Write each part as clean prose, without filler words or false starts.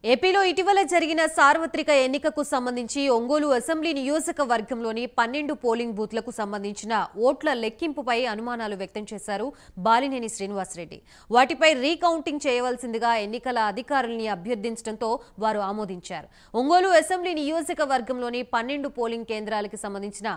ఏపీలో ఇటీవల జరిగిన సార్వత్రిక ఎన్నికకు సంబంధించి ఒంగోలు అసెంబ్లీ నియోజకవర్గంలోని 12 పోలింగ్ బూత్లకు సంబంధించిన ఓట్ల లెక్కింపుపై అనుమానాలు వ్యక్తం చేశారు బాలినేని శ్రీనివాసరెడ్డి. వాటిపై రీకౌంటింగ్ చేయవలసిందిగా ఎన్నికల అధికారుల్ని అభ్యర్థించడంతో వారు ఆమోదించారు. ఒంగోలు అసెంబ్లీ నియోజకవర్గంలోని 12 పోలింగ్ కేంద్రాలకు సంబంధించిన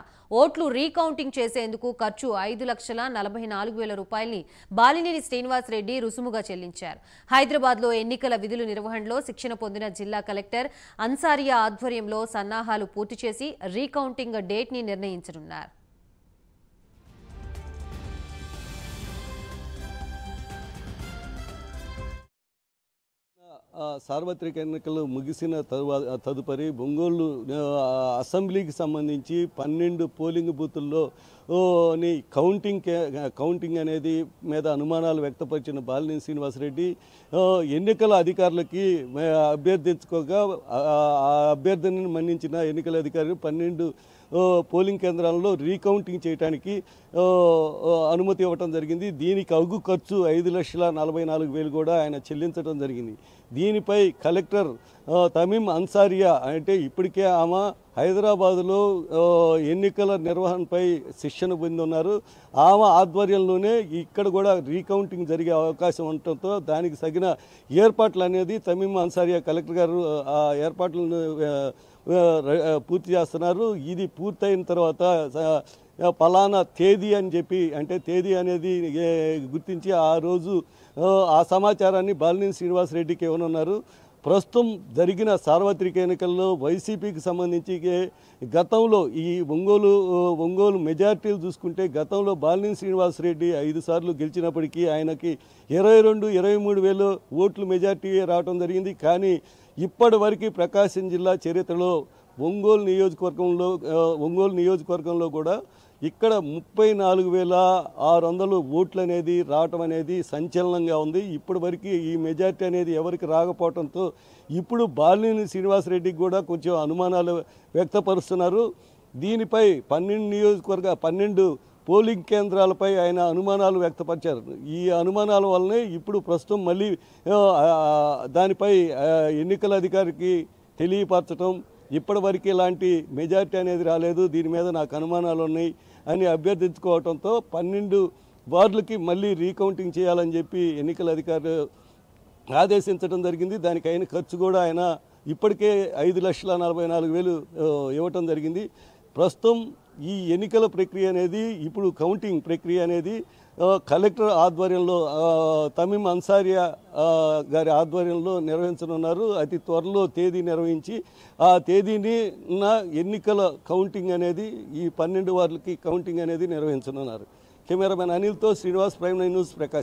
ఓట్లు రీకౌంటింగ్ చేసేందుకు ఖర్చు 5,44,000 రూపాయల్ని బాలినేని శ్రీనివాసరెడ్డి రుసుముగా చెల్లించారు. హైదరాబాద్లో ఎన్నికల విధుల నిర్వహణలో శిక్షణ పొందిన జిల్లా కలెక్టర్ అన్సారియా ఆధ్వర్యంలో సన్నాహాలు పూర్తి చేసి రీకౌంటింగ్ డేట్ ని నిర్ణయించనున్నారు. సార్వత్రిక ఎన్నికలు ముగిసిన తదుపరి ఒంగోలు అసెంబ్లీకి సంబంధించి 12 పోలింగ్ బూతుల్లో కౌంటింగ్ అనేది మీద అనుమానాలు వ్యక్తపరిచిన బాలినేని శ్రీనివాసరెడ్డి ఎన్నికల అధికారులకి అభ్యర్థించుకోగా అభ్యర్థనను మన్నించిన ఎన్నికల అధికారులు 12 పోలింగ్ కేంద్రాల్లో రీకౌంటింగ్ చేయడానికి అనుమతి ఇవ్వటం జరిగింది. దీనికి అగు ఖర్చు 5,44,000 కూడా ఆయన చెల్లించడం జరిగింది. దీనిపై కలెక్టర్ తమీం అన్సారియా అంటే ఇప్పటికే ఆమె హైదరాబాదులో ఎన్నికల నిర్వహణపై శిక్షణ పొంది ఉన్నారు. ఆమె ఆధ్వర్యంలోనే ఇక్కడ కూడా రీకౌంటింగ్ జరిగే అవకాశం ఉండటంతో దానికి తగిన ఏర్పాట్లు అనేది తమీం అన్సారియా కలెక్టర్ గారు ఆ ఏర్పాట్లను పూర్తి చేస్తున్నారు. ఇది పూర్తయిన తర్వాత పలానా తేదీ అని చెప్పి అంటే తేదీ అనేది గుర్తించి ఆ రోజు ఆ సమాచారాన్ని బాలినేని శ్రీనివాసరెడ్డికి ఇవ్వనున్నారు. ప్రస్తుతం జరిగిన సార్వత్రిక ఎన్నికల్లో వైసీపీకి సంబంధించి గతంలో ఈ ఒంగోలు మెజార్టీలు చూసుకుంటే గతంలో బాలినేని శ్రీనివాసరెడ్డి 5 సార్లు గెలిచినప్పటికీ ఆయనకి 22-23 వేల ఓట్లు మెజార్టీ రావడం జరిగింది. కానీ ఇప్పటి వరకు ప్రకాశం జిల్లా చరిత్రలో ఒంగోలు నియోజకవర్గంలో కూడా ఇక్కడ 34,600 ఓట్లు అనేది రావటం అనేది సంచలనంగా ఉంది. ఇప్పటి వరకు ఈ మెజార్టీ అనేది ఎవరికి రాకపోవడంతో ఇప్పుడు బాలినేని శ్రీనివాసరెడ్డికి కూడా కొంచెం అనుమానాలు వ్యక్తపరుస్తున్నారు. దీనిపై 12 పోలింగ్ కేంద్రాలపై ఆయన అనుమానాలు వ్యక్తపరిచారు. ఈ అనుమానాల వల్లనే ఇప్పుడు ప్రస్తుతం మళ్ళీ దానిపై ఎన్నికల అధికారికి తెలియపరచడం, ఇప్పటివరకు ఇలాంటి మెజార్టీ అనేది రాలేదు, దీని మీద నాకు అనుమానాలు ఉన్నాయి అని అభ్యర్థించుకోవడంతో 12 వార్డులకి మళ్ళీ రీకౌంటింగ్ చేయాలని చెప్పి ఎన్నికల అధికారులు ఆదేశించడం జరిగింది. దానికి అయిన ఖర్చు కూడా ఆయన ఇప్పటికే 5,44,000 ఇవ్వటం జరిగింది. ప్రస్తుతం ఈ ఎన్నికల ప్రక్రియ అనేది ఇప్పుడు కౌంటింగ్ ప్రక్రియ అనేది కలెక్టర్ ఆధ్వర్యంలో తమీం అన్సారియా గారి ఆధ్వర్యంలో నిర్వహించనున్నారు. అతి త్వరలో తేదీ నిర్వహించి ఆ తేదీని ఎన్నికల కౌంటింగ్ అనేది ఈ 12 వార్డులకి కౌంటింగ్ అనేది నిర్వహించనున్నారు. కెమెరామెన్ అనిల్తో శ్రీనివాస్, ప్రైమ్9 న్యూస్, ప్రకాశం.